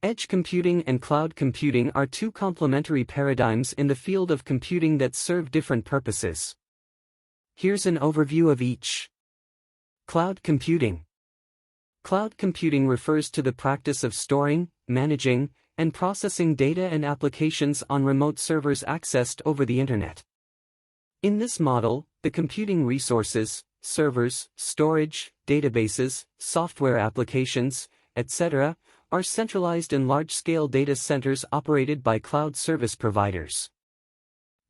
Edge computing and cloud computing are two complementary paradigms in the field of computing that serve different purposes. Here's an overview of each. Cloud computing. Cloud computing refers to the practice of storing, managing, and processing data and applications on remote servers accessed over the Internet. In this model, the computing resources, servers, storage, databases, software applications, etc., are centralized in large-scale data centers operated by cloud service providers.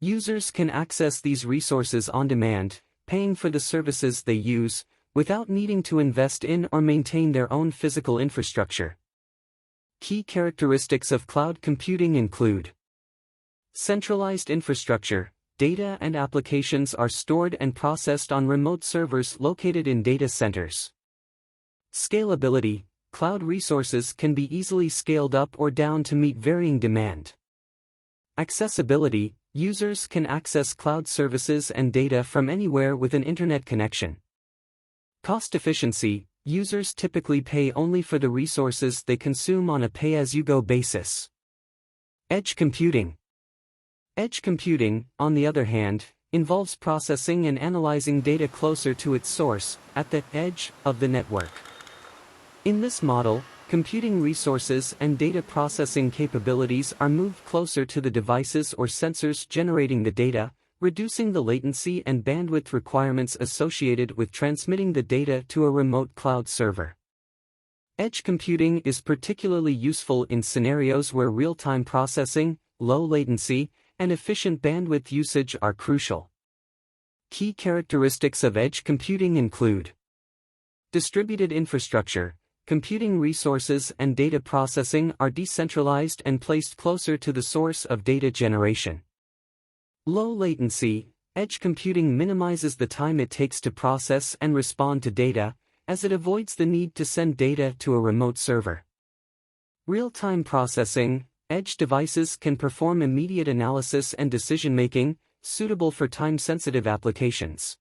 Users can access these resources on demand, paying for the services they use, without needing to invest in or maintain their own physical infrastructure. Key characteristics of cloud computing include centralized infrastructure. Data and applications are stored and processed on remote servers located in data centers. Scalability. Cloud resources can be easily scaled up or down to meet varying demand. Accessibility. Users can access cloud services and data from anywhere with an internet connection. Cost efficiency. Users typically pay only for the resources they consume on a pay-as-you-go basis. Edge computing. Edge computing, on the other hand, involves processing and analyzing data closer to its source, at the edge of the network. In this model, computing resources and data processing capabilities are moved closer to the devices or sensors generating the data, reducing the latency and bandwidth requirements associated with transmitting the data to a remote cloud server. Edge computing is particularly useful in scenarios where real-time processing, low latency, and efficient bandwidth usage are crucial. Key characteristics of edge computing include distributed infrastructure. Computing resources and data processing are decentralized and placed closer to the source of data generation. Low latency. Edge computing minimizes the time it takes to process and respond to data, as it avoids the need to send data to a remote server. Real-time processing. Edge devices can perform immediate analysis and decision-making, suitable for time-sensitive applications.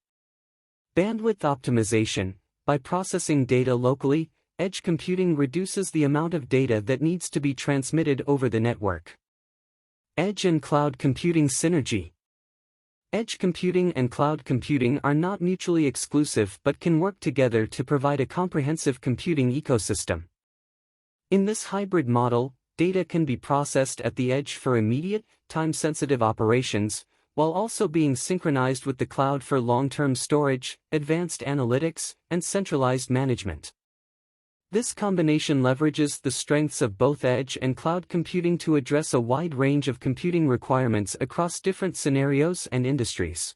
Bandwidth optimization. By processing data locally, edge computing reduces the amount of data that needs to be transmitted over the network. Edge and cloud computing synergy. Edge computing and cloud computing are not mutually exclusive but can work together to provide a comprehensive computing ecosystem. In this hybrid model, data can be processed at the edge for immediate, time-sensitive operations, while also being synchronized with the cloud for long-term storage, advanced analytics, and centralized management. This combination leverages the strengths of both edge and cloud computing to address a wide range of computing requirements across different scenarios and industries.